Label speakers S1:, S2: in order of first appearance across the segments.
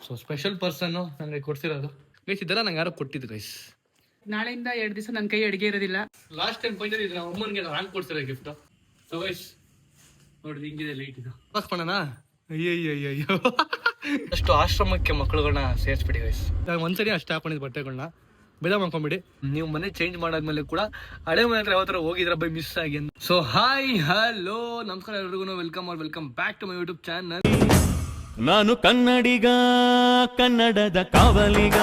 S1: So special person ನನಗೆ ಕೊಡ್ಸಿರೋದು guys. ಇದೆಲ್ಲ ನಂಗೆ ಯಾರೋ ಕೊಟ್ಟಿದ್ದು ಗೈಸ್.
S2: ನಾಳೆಯಿಂದ 2 ದಿವಸ ನನ್ನ ಕೈ ಅಡಿಗೆ ಇರೋದಿಲ್ಲ.
S1: ಲಾಸ್ಟ್ ಟೈಮ್ ಬಂದಿದ್ದು ನಮ್ಮ ಅಮ್ಮನಿಗೆ ನಾನು ಕೊಡ್ಸಿರೋ ಗಿಫ್ಟ್. ಸೊ ಗೈಸ್ ನೋಡ್ರಿ ಹಿಂಗಿದೆ ಲೈಟ್ ಇದು ಹಾಕ್ಕೊಳ್ಳೋಣ. ಅಯ್ಯಯ್ಯಯ್ಯೋ ಅಷ್ಟು ಆಶ್ರಮಕ್ಕೆ ಮಕ್ಕಳುಗಳನ್ನ ಸೇರಿಸ್ಬಿಡಿ ಗೈಸ್. ಒಂದ್ಸರಿ ಅಷ್ಟೇ ಹಾಕೊಂಡಿದ್ದು ಬಟ್ಟೆಗಳನ್ನ ಬೇಡ ಮಾಡ್ಕೊಂಬಿಡಿ. ನೀವು ಮನೆ ಚೇಂಜ್ ಮಾಡಾದ್ಮೇಲೆ ಕೂಡ ಹಳೆ ಮನೆ ಹತ್ರ ಯಾವತ್ತರ ಹೋಗಿದ್ರ ಬೈ ಮಿಸ್ ಆಗಿ. ಸೊ ಹಾಯ್ ಹಲೋ ನಮಸ್ಕಾರ ಎಲ್ರಿಗೂ, welcome back to my YouTube channel.
S3: ನಾನು ಕನ್ನಡಿಗ, ಕನ್ನಡದ ಕಾವಲಿಗ.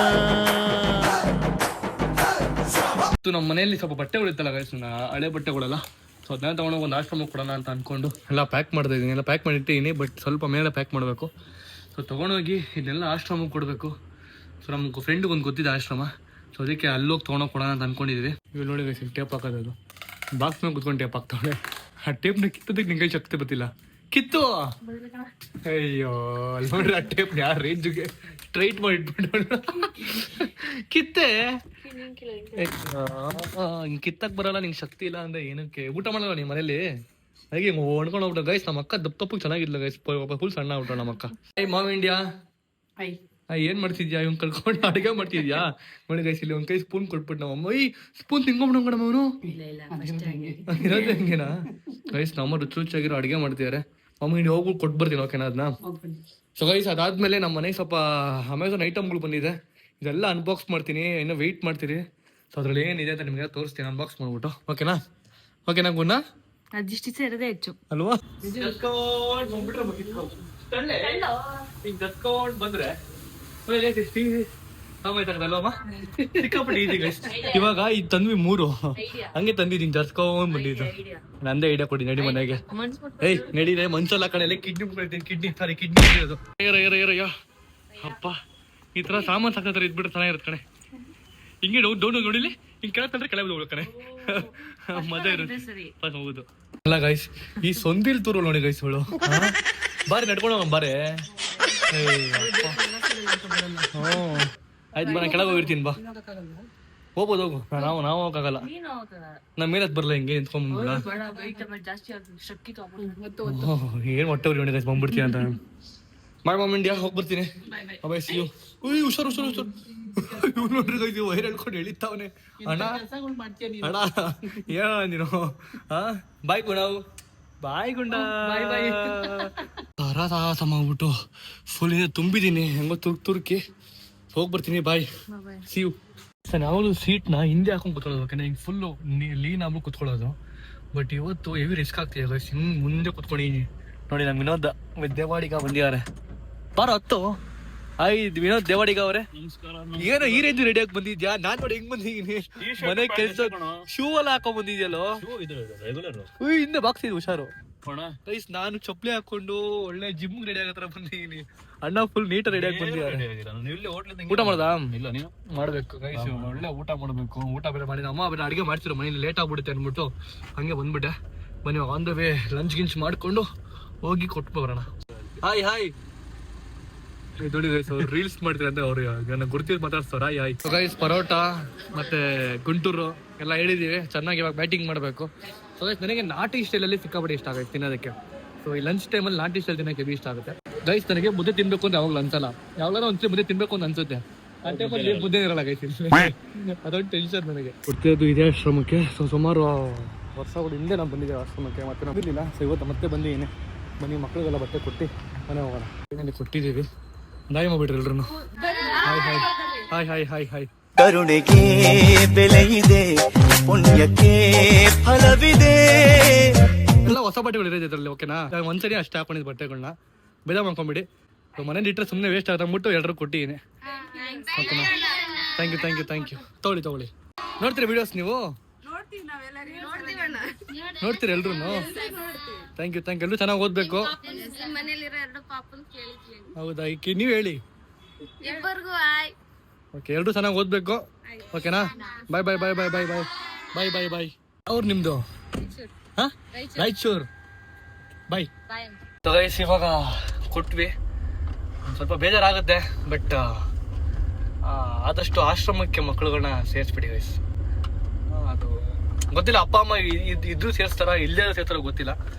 S1: ನಮ್ಮ ಮನೆಯಲ್ಲಿ ಸ್ವಲ್ಪ ಬಟ್ಟೆಗಳು ಇತ್ತಲ್ಲ ಗೈಸ್, ಹಳೆ ಬಟ್ಟೆಗಳೆಲ್ಲ. ಸೊ ಅದನ್ನ ತಗೊಂಡೋಗಿ ಒಂದು ಆಶ್ರಮಕ್ಕೆ ಕೊಡೋಣ ಅಂತ ಅನ್ಕೊಂಡು ಎಲ್ಲ ಪ್ಯಾಕ್ ಮಾಡ್ತಾ ಇದ್ದೀನಿ. ಎಲ್ಲ ಪ್ಯಾಕ್ ಮಾಡಿಟ್ಟಿದ್ದೀನಿ, ಬಟ್ ಸ್ವಲ್ಪ ಮೇಲೆ ಪ್ಯಾಕ್ ಮಾಡಬೇಕು. ಸೊ ತೊಗೊಂಡೋಗಿ ಇದನ್ನೆಲ್ಲ ಆಶ್ರಮಕ್ಕೆ ಕೊಡಬೇಕು. ಸೊ ನಮ್ಗೆ ಫ್ರೆಂಡ್ಗೆ ಒಂದು ಗೊತ್ತಿದೆ ಆಶ್ರಮ. ಸೊ ಅದಕ್ಕೆ ಅಲ್ಲೋಗಿ ತೊಗೊಂಡೋಗಿ ಕೊಡೋಣ ಅಂತ ಅನ್ಕೊಂಡಿದ್ದೀವಿ. ಇವಾಗ ನೋಡಿ ಗೈಸ್, ಟೇಪ್ ಹಾಕೋದು ಬಾಕ್ಸ್ ಮೇಲೆ ಕುತ್ಕೊಂಡು ಟೇಪ್ ಹಾಕ್ತಾಳೆ. ಆ ಟೇಪ್ನ ಕಿತ್ತೋದಕ್ಕೆ ನಿಂಗೆ ಶಕ್ತಿ ಬರ್ತಿಲ್ಲ. ಕಿತ್ತು ಅಯ್ಯೋ ಅಲ್ಲಿ ನೋಡ್ರಿ, ಆ ಟೇಪ್ ಯಾರ ರೇಂಜ್ಗೆ ಸ್ಟ್ರೈಟ್ ಮಾಡಿ ಇಟ್ಬಿಟ್ಟು ಕಿತ್ತೆ. ಹಿಂಗೆ ಕಿತ್ತಕ್ಕೆ ಬರಲ್ಲ, ನಿಂಗೆ ಶಕ್ತಿ ಇಲ್ಲ ಅಂದ್ರೆ ಏನಕ್ಕೆ? ಊಟ ಮಾಡಲ್ಲ ನಿಮ್ಮ ಮನೇಲಿ? ಹಾಗೆ ಹೊಣ್ಕೊಂಡು ಹೋಗ್ಬಿಟ್ಟು ಗೈಸ್. ನಮ್ಮ ಅಕ್ಕ ದಪ್ಪಕ್ಕೆ ಚೆನ್ನಾಗಿದ್ಲ ಗೈಸ್, ಫುಲ್ ಸಣ್ಣ ಆಗ್ಬಿಟ್ಟ ನಮ್ಮ ಅಕ್ಕ. ಮಾಮ್ ಇಂಡಿಯಾ ಏನ್ ಮಾಡ್ತಿದ್ಯಾ? ಇವ್ನು ಕಳ್ಕೊಂಡು ಅಡುಗೆ ಮಾಡ್ತಿದ್ಯಾ? ನೋಡಿ ಗೈಸ್, ಇಲ್ಲಿ ಒಂದ್ ಕೈ ಸ್ಪೂನ್ ಕೊಟ್ಬಿಟ್ಟು ನಮ್ಮಮ್ಮ ಈ ಸ್ಪೂನ್ ತಿನ್ಕೊಂಬಿಡೋಣ ಅವನು ಇರೋದು ಹೆಂಗೇನಾ ಗೈಸ್. ನಮ್ಮ ರುಚಿಯಾಗಿರೋ ಅಡುಗೆ ಮಾಡ್ತಿದ್ದಾರೆ. ಮಮ್ಮಿ ಇಂಡಿಯಾ ಹೋಗ್ಬಿಟ್ಟು ಕೊಟ್ಟು ಬರ್ತೀನಿ, ಓಕೆನಾ ಅದನ್ನ? ಸೊ ಗೈಸ್ ಅದಾದ್ಮೇಲೆ ನಮ್ಮ ಮನೆಗೆ ಸ್ವಲ್ಪ ಅಮೆಝಾನ್ ಐಟಮ್ಗಳು ಬಂದಿದೆ. ಇದೆಲ್ಲ ಅನ್ಬಾಕ್ಸ್ ಮಾಡ್ತೀನಿ, ಇನ್ನೂ ವೆಯ್ಟ್ ಮಾಡ್ತೀರಿ. ಸೊ ಅದ್ರಲ್ಲಿ ಏನಿದೆ ಅಂತ ನಿಮ್ಗೆ ತೋರಿಸ್ತೀನಿ ಅನ್ಬಾಕ್ಸ್ ಮಾಡ್ಬಿಟ್ಟು, ಓಕೆನಾ ಗುಣ?
S2: ಅದಿಷ್ಟು ಇರೋದೇ ಹೆಚ್ಚು
S1: ಅಲ್ವಾ? ಬಂದ್ರೆ ಇವಾಗ ಇದು ತಂದ್ವಿ 3 ಹಂಗೆ ತಂದಿದ್ದೀನಿ, ಜರ್ಸ್ಕೊಂಡ್ ಬಂದಿದ್ದು. ನಂದೇ ಐಡಿಯಾ ಕೊಡಿ, ನಡಿ ಮನೆಗೆ. ಏಯ್ ನಡೀದೆ ಮನ್ಸಲ್ಲ ಕಣೆ, ಕಿಡ್ನಿ ಇರೋದು. ಅಪ್ಪ ಈ ತರ ಸಾಮಾನು ಸಾಕತ್ರ ಇದ್ಬಿಟ್ರೆ ಚೆನ್ನಾಗಿರುತ್ತೆ ಕಣೆ. ಹಿಂಗೆ ಡೌನ್ ನೋಡಿಲಿ, ಹಿಂಗೆ ಕೆಳತಂದ್ರೆ ಕೆಳಗೆ ಹೋಗ್ಬೇಕು ಕಣೆ. ಮಜಾ ಇರುತ್ತೆ. ಹೌದು ಅಲ್ಲ ಗೈಸ್, ಈ ಸೊಂದಿಲ್ ತೂರು ನೋಡಿ ಗೈಸ್ ಅವಳು. ಬಾರಿ ನಡ್ಕೊಂಡು ಹೋಗ ಬಾರೆ. ಆಯ್ತು ಬಾ, ನಾನು ಕೆಳಗೆ ಹೋಗಿರ್ತೀನಿ ಬಾ. ಹೋಗ್ಬೋದು ಹೋಗು. ನಾವು ಹೋಗಕ್ಕಾಗಲ್ಲ, ನಮ್ಮ ಮೇಲೆ ಬರಲ್ಲ. ಹಿಂಗೆ ನಿಂತ್ಕೊಂಡ್ಬಿಡ ಏನ್ ಹೊಟ್ಟೆ ನೋಡಿ ಗೈಸ್, ಬಂದ್ಬಿಡ್ತೀನಿ ಅಂತ. ಬಾಯ್ ಮಾಮ್ ಇಂಡಿಯಾ, ಹೋಗಿ ಬರ್ತೀನಿ. Bye see you. ಹುಷಾರು ಇವ್ ನೋಡ್ರಿ ಗೈಸ್, ವೈರ್ ಹೇಳ್ಕೊಂಡು ಎಳಿತಾವನೆ. ಅಣ್ಣ ಏನ ನೀನು? ಬಾಯ್ ಗುಣ, ಬಾಯ್ ಗುಂಡ. ತಾರಾಸ ಮಾಡ್ಬಿಟ್ಟು ಫುಲ್ ತುಂಬಿದ್ದೀನಿ, ಹೆಂಗೋ ತುರ್ಕಿ ಹೋಗಿ ಬರ್ತೀನಿ. Bye see you. ಸರ್ ಯಾವಾಗಲೂ ಸೀಟ್ನ ಹಿಂದೆ ಹಾಕೊಂಡು ಕುತ್ಕೊಳ್ಳೋದು, ಯಾಕಂದ್ರೆ ಹಿಂಗೆ ಫುಲ್ಲು ಲೀನ್ ಆಗ್ಬಿಟ್ಟು ಕುತ್ಕೊಳ್ಳೋದು. ಬಟ್ ಇವತ್ತು ಹೆವಿ ರಿಸ್ಕ್ ಆಗ್ತಿದೆ ಗೈಸ್, ಹಿಂಗೆ ಮುಂದೆ ಕುತ್ಕೊಂಡಿದ್ದೀನಿ. ನೋಡಿ ನಮ್ಮ ವಿನೋದ್ ದೇವಾಡಿಗ ಬಂದಿದ್ದಾರೆ. ಬಾರ ಹತ್ತು. ವಿನೋದ್ ದೇವಾಡಿಗ ಅವರೇ, ಏನೋ ಈ ರೇಂಜ್ ರೆಡಿ ಆಗಿ ಬಂದಿದ್ಯಾ? ನಾನ್ ನೋಡಿ ಹೆಂಗ್ ಬಂದಿದ್ದೀನಿ, ಮನೆ ಕೆಲ್ಸ ಶೂ ಎಲ್ಲ ಹಾಕೊಂಡ್ ಬಂದಿದ್ಯಲ್ಲೋ. ಹಿಂದೆ ಬಾಕ್ಸ್ ಇದೆ, ಹುಷಾರು ಗೈಸ್. ನಾನು ಚಪ್ಪಲಿ ಹಾಕೊಂಡು ಒಳ್ಳೆ ಜಿಮ್ ರೆಡಿ ಆಗತ್ರ ಬಂದಿದ್ದೀನಿ. ಅಣ್ಣ ಫುಲ್ ನೀಟ್ ರೆಡಿ ಆಗಿ ಬಂದಿದ್ದಾರೆ. ಊಟ ಮಾಡ್ದಾ? ಇಲ್ಲ, ನೀನು ಮಾಡ್ಬೇಕು ಗೈಸ್, ಒಳ್ಳೆ ಊಟ ಮಾಡ್ಬೇಕು. ಊಟ ಬೇರೆ ಮಾಡಿ ಅಮ್ಮ ಬೇರೆ ಅಡಿಗೆ ಮಾಡ್ತಿರೋ ಮನೇಲಿ, ಲೇಟ್ ಆಗ್ಬಿಡುತ್ತೆ ಅನ್ಬಿಟ್ಟು ಹಂಗೆ ಬಂದ್ಬಿಟ್ಟೆ. ಬನ್ನಿ ಆನ್ ದ ವೇ ಲಂಚ್ ಗಿಂಚ್ ಮಾಡ್ಕೊಂಡು ಹೋಗಿ ಕೊಟ್ಟು ಬರೋಣ. ಹಾಯ್ ದುಡಿ ಗೈಸ್, ಅವ್ರು ರೀಲ್ಸ್ ಮಾಡ್ತೀರ ಅಂತ ಅವ್ರು ನನ್ನ ಗುರ್ತಿ ಮಾತಾಡ್ತಾರ. ಹಾಯ್ ಗೈಸ್, ಪರೋಟ ಮತ್ತೆ ಗುಂಟೂರು ಎಲ್ಲ ಹೇಳಿದೀವಿ. ಚೆನ್ನಾಗಿ ಇವಾಗ ಬ್ಯಾಟಿಂಗ್ ಮಾಡಬೇಕು. ಸೊ ಗೈಸ್, ನನಗೆ ನಾಟಿ ಸ್ಟೈಲಲ್ಲಿ ಸಿಕ್ಕಾಪಟ್ಟೆ ಇಷ್ಟ ಆಗುತ್ತೆ ತಿನ್ನೋದಕ್ಕೆ. ಸೊ ಈ ಲಂಚ್ ಟೈಮಲ್ಲಿ ನಾಟಿ ಸ್ಟೈಲ್ ತಿನ್ನೋಕೆ ಇಷ್ಟ ಆಗುತ್ತೆ ಗೈಸ್. ನನಗೆ ಮುದ್ದೆ ತಿನ್ಬೇಕು ಅಂತ ಯಾವಾಗಲೂ ಅನ್ಸಲ್ಲ, ಯಾವಾಗಲೂ ಒಂದ್ಸರಿ ಮುದ್ದೆ ತಿನ್ಬೇಕು ಅಂತ ಅನ್ಸುತ್ತೆ. ಆ ಟೈಮಲ್ಲಿ ಮುದ್ದೆ ಇರಲ್ಲ ಗೈಸ್, ಅದೊಂದು ಟೆನ್ಷನ್ ನನಗೆ. ಕೊಡ್ತಿರೋದು ಇದೇ ಆಶ್ರಮಕ್ಕೆ. ಸೊ ಸುಮಾರು ವರ್ಷಗಳ ಹಿಂದೆ ನಾವು ಬಂದಿದ್ದೇವೆ ಆಶ್ರಮಕ್ಕೆ, ಮತ್ತೆ ನಾವು ಇರಲಿಲ್ಲ. ಸೊ ಇವತ್ತು ಮತ್ತೆ ಬಂದಿದ್ದೀನಿ. ಬನ್ನಿ ಮಕ್ಕಳಿಗೆಲ್ಲ ಬಟ್ಟೆ ಕೊಟ್ಟು ಮನೆ ಹೋಗೋಣ. ಏನಲ್ಲಿ ಕೊಟ್ಟಿದ್ದೀವಿ, ದಾಯಿ ಮಾಡ್ಬಿಟ್ರಿ ಎಲ್ರು. ಹಾಯ್.
S3: ಕರುಣೆಗೆ ಬೆಲೆ ಇದೆ, ಪುಣ್ಯಕ್ಕೆ ಫಲವಿದೆ.
S1: ಎಲ್ಲ ಹೊಸ ಬಟ್ಟೆಗಳು ಇರೋದು ಇದರಲ್ಲಿ, ಓಕೆನಾ? ಒಂದ್ಸರಿ ಅಷ್ಟೇ ಹಾಕೊಂಡಿದ್ದು ಬಟ್ಟೆಗಳನ್ನ ಬೇಡ ಮಾಡ್ಕೊಂಬಿಡಿ. ಮನೇಲಿ ಇಟ್ಟರೆ ಸುಮ್ಮನೆ ವೇಸ್ಟ್ ಆಗುತ್ತೆ ಅಂದ್ಬಿಟ್ಟು ಎಲ್ಲರೂ ಕೊಟ್ಟಿದ್ದೀನಿ, ಓಕೆನಾ? Thank you. ತಗೊಳ್ಳಿ. ನೋಡ್ತೀರಾ ವಿಡಿಯೋಸ್ ನೀವು? ನೋಡ್ತೀರಾ ಎಲ್ರು? Thank you. ಎಲ್ಲರೂ ಚೆನ್ನಾಗಿ ಓದ್ಬೇಕು. ಹೌದಾ? ನೀವು ಹೇಳಿ. ಓಕೆ, ಎಲ್ಲರೂ ಚೆನ್ನಾಗಿ ಓದ್ಬೇಕು, ಓಕೆನಾ? ಬಾಯ್. ಅವ್ರು ನಿಮ್ದು ರಾಯಚೂರು. ಬಾಯ್. ಗೈಸ್ ಇವಾಗ ಕೊಟ್ವಿ, ಸ್ವಲ್ಪ ಬೇಜಾರಾಗುತ್ತೆ. ಬಟ್ ಆದಷ್ಟು ಆಶ್ರಮಕ್ಕೆ ಮಕ್ಕಳುಗಳನ್ನ ಸೇರಿಸ್ಬಿಡಿ ಗೈಸ್. ಅದು ಗೊತ್ತಿಲ್ಲ, ಅಪ್ಪ ಅಮ್ಮ ಇದ್ರೂ ಸೇರಿಸ್ತಾರ, ಇಲ್ಲೇ ಸೇರ್ತಾರ ಗೊತ್ತಿಲ್ಲ.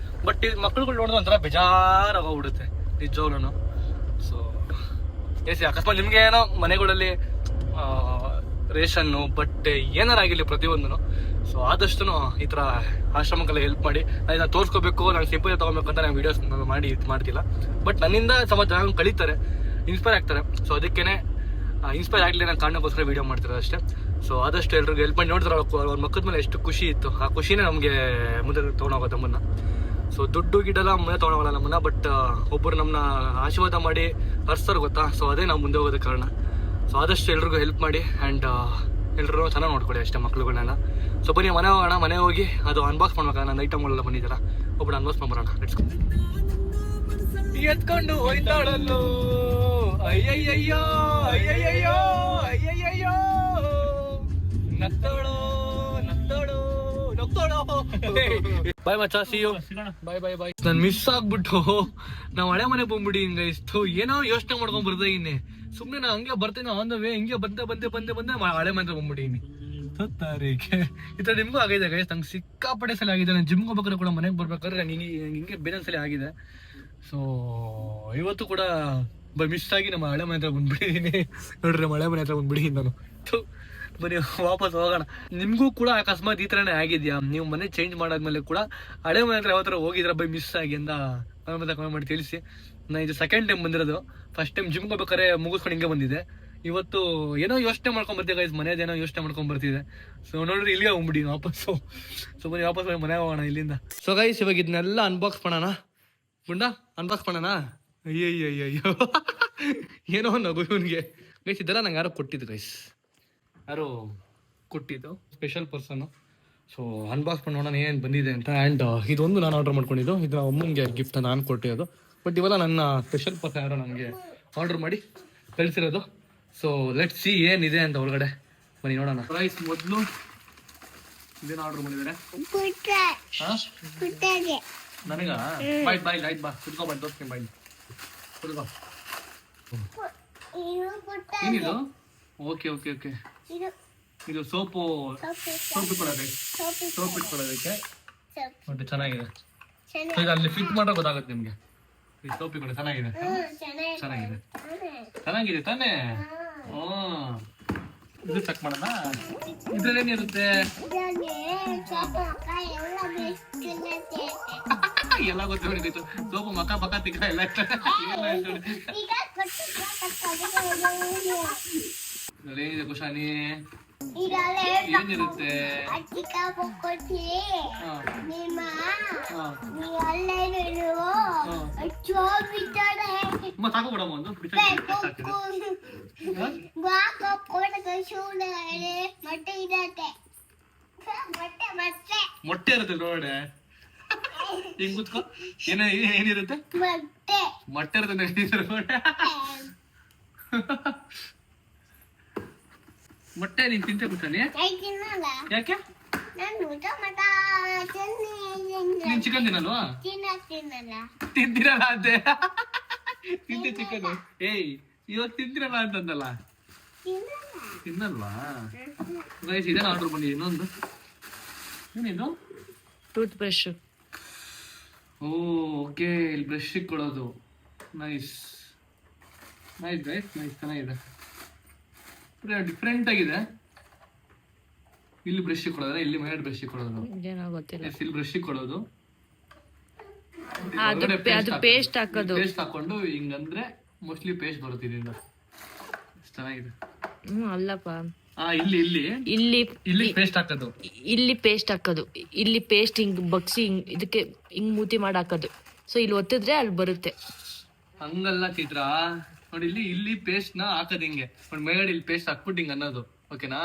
S1: ಬಟ್ ಈ ಮಕ್ಳುಗಳು ನೋಡಿದ್ರೆ ಒಂಥರ ಬೇಜಾರಾಗೋಗ್ಬಿಡುತ್ತೆ ನಿಜವಾಗ್ಲೂ. ಸೊ ಎಸ್ ಅಕಸ್ಮಾತ್ ನಿಮ್ಗೆ ಏನೋ ಮನೆಗಳಲ್ಲಿ ರೇಷನ್ನು ಬಟ್ಟೆ ಏನಾರು ಆಗಿರಲಿ ಪ್ರತಿಯೊಂದನು, ಸೊ ಆದಷ್ಟು ಈ ಥರ ಆಶ್ರಮಕ್ಕೆಲ್ಲ ಹೆಲ್ಪ್ ಮಾಡಿ. ನಾನು ತೋರಿಸ್ಕೋಬೇಕು, ನಾನು ಸಿಂಪಲ್ ತೊಗೊಬೇಕು ಅಂತ ನಾನು ವೀಡಿಯೋಸ್ ಮಾಡಿ ಇದು ಮಾಡ್ತಿಲ್ಲ. ಬಟ್ ನನ್ನಿಂದ ಸಮ ಜನ ಕಳೀತಾರೆ, ಇನ್ಸ್ಪೈರ್ ಆಗ್ತಾರೆ. ಸೊ ಅದಕ್ಕೇನೆ ಇನ್ಸ್ಪೈರ್ ಆಗಲಿ ನಾನು ಕಾರಣಕ್ಕೋಸ್ಕರ ವೀಡಿಯೋ ಮಾಡ್ತಿರೋದು ಅಷ್ಟೇ. ಸೊ ಆದಷ್ಟು ಎಲ್ರಿಗೂ ಹೆಲ್ಪ್ ಮಾಡಿ. ನೋಡಿದ್ರೆ ಅವ್ರ ಮಕ್ಕದ ಮೇಲೆ ಎಷ್ಟು ಖುಷಿ ಇತ್ತು, ಆ ಖುಷಿನೇ ನಮಗೆ ಮುಂದೆ ತೊಗೊಂಡೋಗೋ ನಮ್ಮನ್ನ. ಸೊ ದುಡ್ಡು ಗಿಡ್ಡೆಲ್ಲ ಮುಂದೆ ತೊಗೊಂಡೋಗಲ್ಲ ನಮ್ಮನ್ನ, ಬಟ್ ಒಬ್ಬರು ನಮ್ಮನ್ನ ಆಶೀರ್ವಾದ ಮಾಡಿ ಹರ್ಸ್ತಾರೆ ಗೊತ್ತಾ. ಸೊ ಅದೇ ನಾವು ಮುಂದೆ ಹೋಗೋದಕ್ಕೆ ಕಾರಣ. ಸೊ ಆದಷ್ಟು ಎಲ್ರಿಗೂ ಹೆಲ್ಪ್ ಮಾಡಿ ಆ್ಯಂಡ್ ಎಲ್ಲರೂ ಚೆನ್ನಾಗಿ ನೋಡ್ಕೊಳ್ಳಿ ಅಷ್ಟೇ ಮಕ್ಳುಗಳನ್ನೆಲ್ಲ. ಸೊ ಬನ್ನಿ ಮನೆ ಹೋಗೋಣ, ಮನೆ ಹೋಗಿ ಅದು ಅನ್ಬಾಕ್ಸ್ ಮಾಡ್ಬೇಕಾ, ನನ್ನ ಐಟಮ್ಗಳೆಲ್ಲ ಬಂದಿದ್ದಾರ ಒಬ್ಬರು ಅನ್ಬಾಕ್ಸ್ ಮಾಡ್ಬರೋಣ. ಎತ್ಕೊಂಡು ಹೋಯ್ತಾಳಲ್ಲೋ ಅಯ್ಯಯ್ಯಯ್ಯೋ ಅಯ್ಯಯ್ಯಯ್ಯೋ ಅಯ್ಯಯ್ಯಯ್ಯೋ ನತ್ತೋಳೋ ನತ್ತೋಳೋ ನತ್ತೋಳೋ. ಬಾಯ್ ಮಚ್ಚ, ಸಿ ಯು, ಬಾಯ್ ಬಾಯ್ ಬಾಯ್. ನಾನು ಮಿಸ್ ಆಗ್ಬಿಟ್ಟು ನಾವು ಹಳೆ ಮನೆ ಬಂದ್ಬಿಡಿ ಹಿಂಗ ಇಷ್ಟು ಏನೋ ಯೋಚನೆ ಮಾಡ್ಕೊಂಡ್ ಬರ್ದೆ ಇನ್ನೆ. ಸುಮ್ನೆ ನಾ ಹಂಗೆ ಬರ್ತೇನೆ ಆನ್ ದ ವೇ, ಹಿಂಗೆ ಬಂದೆ ಹಳೆ ಮನೆ ಬಂದ್ಬಿಟ್ಟಿನಿ. ತಾರೀಕೆ ಈ ತರ ನಿಮ್ಗೂ ಆಗಿದೆ ಗೈಸ್, ನಂಗೆ ಸಿಕ್ಕಾಪಟ್ಟೆ ಸಲ ಆಗಿದೆ. ನಾನು ಜಿಮ್ಗೆ ಹೋಗ್ಬೇಕಾದ್ರೆ ಕೂಡ ಮನೆಗೆ ಬರ್ಬೇಕಾದ್ರೆ ನಂಗೆ ಹಿಂಗೆ ಬೇರೆ ಸಲ ಆಗಿದೆ. ಸೊ ಇವತ್ತು ಕೂಡ ಮಿಸ್ ಆಗಿ ನಮ್ಮ ಹಳೆ ಮನೆ ಹತ್ರ ಬಂದ್ಬಿಟ್ಟಿದ್ದೀನಿ. ನೋಡ್ರಿ ನಮ್ಮ ಹಳೆ ಮನೆ ಹತ್ರ ಬಂದ್ಬಿಟ್ಟಿದ್ದೀನಿ ನಾನು. ಬನ್ನಿ ವಾಪಸ್ ಹೋಗೋಣ. ನಿಮ್ಗೂ ಕೂಡ ಅಕಸ್ಮಾತ್ ಈ ತರನೇ ಆಗಿದ್ಯಾ, ನೀವು ಮನೆ ಚೇಂಜ್ ಮಾಡಾದ್ಮೇಲೆ ಕೂಡ ಹಳೆ ಮನೆ ಹತ್ರ ಯಾವತ್ತರ ಹೋಗಿದ್ರ ಮಿಸ್ ಆಗಿ ಅಂತ ಕಮೆಂಟ್ ಮಾಡಿ ತಿಳಿಸಿ. ನಾನು ಇದು ಸೆಕೆಂಡ್ ಟೈಮ್ ಬಂದಿರೋದು. ಫಸ್ಟ್ ಟೈಮ್ ಜಿಮ್ಗೆ ಹೋಗ್ಬೇಕಾದ್ರೆ ಮುಗಿಸ್ಕೊಂಡು ಹಿಂಗೆ ಬಂದಿದೆ. ಇವತ್ತು ಏನೋ ಯೋಚನೆ ಮಾಡ್ಕೊಂಡ್ ಬರ್ತೀವಿ ಗೈಸ್, ಮನೇದೇನೋ ಯೋಚನೆ ಮಾಡ್ಕೊಂಡ್ ಬರ್ತಿದೆ. ಸೊ ನೋಡ್ರಿ ಇಲ್ಲಿಗೆ ಹೋಗ್ಬಿಡಿ ವಾಪಸ್ಸು. ಸೊ ಬನ್ನಿ ವಾಪಸ್ ಮನೆ ಹೋಗೋಣ ಇಲ್ಲಿಂದ. ಸೊ ಗೈಸ್ ಇವಾಗ ಇದನ್ನೆಲ್ಲ ಅನ್ಬಾಕ್ಸ್ ಮಾಡೋಣ. ಗುಂಡ ಅನ್ಬಾಕ್ಸ್ ಮಾಡೋಣ. ಅಯ್ಯಯ್ಯಯ್ಯೋ ಏನೋ ನಗು ಇವನಿಗೆ ಗೈಸ್. ಇದೆಲ್ಲ ನಂಗೆ ಯಾರೋ ಕೊಟ್ಟಿದ್ದು ಗೈಸ್, ಯಾರು ಕೊಟ್ಟಿದ್ದು ಸ್ಪೆಷಲ್ ಪರ್ಸನ್ನು. ಸೊ ಅನ್ಬಾಕ್ಸ್ ಮಾಡೋಣ ಏನೇನು ಬಂದಿದೆ ಅಂತ. ಆ್ಯಂಡ್ ಇದೊಂದು ನಾನು ಆರ್ಡರ್ ಮಾಡ್ಕೊಂಡಿದ್ದು, ಇದು ಅಮ್ಮನಿಗೆ ಗಿಫ್ಟ್ ನಾನು ಕೊಟ್ಟಿರೋದು. ಬಟ್ ಇವೆಲ್ಲ ನನ್ನ ಸ್ಪೆಷಲ್ ಪರ್ಸನ್ ಯಾರೋ ನನಗೆ ಆರ್ಡರ್ ಮಾಡಿ ಕಳಿಸಿರೋದು. ಸೊ ಲೆಟ್ಸ್ ಸಿ ಏನಿದೆ ಅಂತ ಒಳಗಡೆ. ಬನ್ನಿ ನೋಡೋಣ. ಪ್ರೈಸ್ ಮೊದಲು ಇದೇನು ಆರ್ಡರ್ ಮಾಡಿದ್ದಾರೆ ನನಗ. ಬಾಯ್ ಲೈಟ್ ಬಾ ಕುತ್ಕೊ, ಬಾಯ್ ತೋರಿಸ್ತೀನಿ, ಬಾಯ್ ಕುತ್ಕೊ. ಏನಿದು? ಓಕೆ ಓಕೆ ಓಕೆ, ಇದು ಸೋಪು ಇಟ್ಕೊಳ್ಳೋದಕ್ಕೆ, ಸೋಪ್ ಇಟ್ಕೊಳ್ಳೋದಕ್ಕೆ. ಮತ್ತೆ ಚೆನ್ನಾಗಿದೆ. ಈಗ ಅಲ್ಲಿ ಫಿಟ್ ಮಾಡೋ ಗೊತ್ತಾಗುತ್ತೆ ನಿಮ್ಗೆ. ಈ ಸೋಪ್ ಇಟ್ಕೊಳ್ಳಿ, ಚೆನ್ನಾಗಿದೆ ಚೆನ್ನಾಗಿದೆ ಚೆನ್ನಾಗಿದೆ ತಾನೇ. ಇದು ಚೆಕ್ ಮಾಡೋಣ. ಇದ್ರಲ್ಲಿ ಏನಿರುತ್ತೆ ಎಲ್ಲ ಗೊತ್ತಿತ್ತು. ಸೋಪು ಮಕ್ಕ ತಿಕ್ಕ ಎಲ್ಲ ಏನಿದೆ ಕುಶಾನಿ? ಏನಿರುತ್ತೆ? ಸಾಕು ಒಂದು ಮೊಟ್ಟೆ ಇರುತ್ತೆ ನೋಡೆ. ಹಿಂಗ್ ಕುತ್ಕೋ. ಏನಿರುತ್ತೆ? ಮೊಟ್ಟೆ ಇರುತ್ತೆ. ಮೊಟ್ಟೆ ನೀನ್ ತಿಂತೆ ಕುತ್ತಾನೆ? ಯಾಕೆ? ನೀನ್ ಚಿಕನ್ ತಿನ್ನಲ್ವಾ? ತಿಂತಿರಲ್ಲ ಅಂತೆ. ತಿಂತೆ ಚಿಕನ್. ಏಯ್ ಇವತ್ತು ತಿಂತಿರಲ್ಲ ಅಂತಂದಲ್ಲ, ತಿನ್ನಲ್ವಾ? ಗೈಸ್ ಇದೇನು ಆರ್ಡರ್ ಮಾಡಿ. ಇನ್ನೊಂದು ಏನಿದು?
S2: Tooth brush.
S1: ಓಕೆ, ಇಲ್ಲಿ ಬ್ರಷ್ ಕೊಡೋದು. ನೈಸ್ ನೈಸ್ ಗೈಸ್, ನೈಸ್, ಚೆನ್ನಾಗಿದೆ, ಡಿಫ್ರೆಂಟ್ ಆಗಿದೆ. ಇಲ್ಲಿ ಬ್ರಷ್ ಕೊಡೋದ್ರೆ, ಇಲ್ಲಿ ಮೇಲೆ ಬ್ರಷ್ ಕೊಡೋದು. ಇಲ್ಲಿ ಬ್ರಷ್ ಕೊಡೋದು,
S2: ಪೇಸ್ಟ್ ಹಾಕೋದು.
S1: ಪೇಸ್ಟ್ ಹಾಕೊಂಡು ಹಿಂಗಂದ್ರೆ ಮೋಸ್ಟ್ಲಿ ಪೇಸ್ಟ್ ಬರುತ್ತೆ ಇದರಿಂದ. ಚೆನ್ನಾಗಿದೆ.
S2: ಅಲ್ಲಪ್ಪ,
S1: ಇಲ್ಲಿ ಇಲ್ಲಿ ಇಲ್ಲಿ ಇಲ್ಲಿ ಪೇಸ್ಟ್ ಹಾಕೋದು,
S2: ಇಲ್ಲಿ ಪೇಸ್ಟ್ ಹಾಕೋದು, ಇಲ್ಲಿ ಪೇಸ್ಟ್ ಹಿಂಗ್ ಬಗ್ಸಿ ಹಿಂಗ್ ಇದಕ್ಕೆ ಹಿಂಗ್ ಮೂತಿ ಮಾಡಿ ಹಾಕೋದು. ಸೊ ಇಲ್ಲಿ ಒತ್ತಿದ್ರೆ ಅಲ್ಲಿ ಬರುತ್ತೆ.
S1: ಹಂಗಲ್ಲ ಚಿತ್ರ ನೋಡಿ, ಇಲ್ಲಿ ಪೇಸ್ಟ್ ನ ಹಾಕದ್ ಹಿಂಗೆ ಮೇಗಡೆ ಇಲ್ಲಿ ಪೇಸ್ಟ್ ಹಾಕ್ಬಿಟ್ಟು ಹಿಂಗ್ ಅನ್ನೋದು. ಓಕೆನಾ?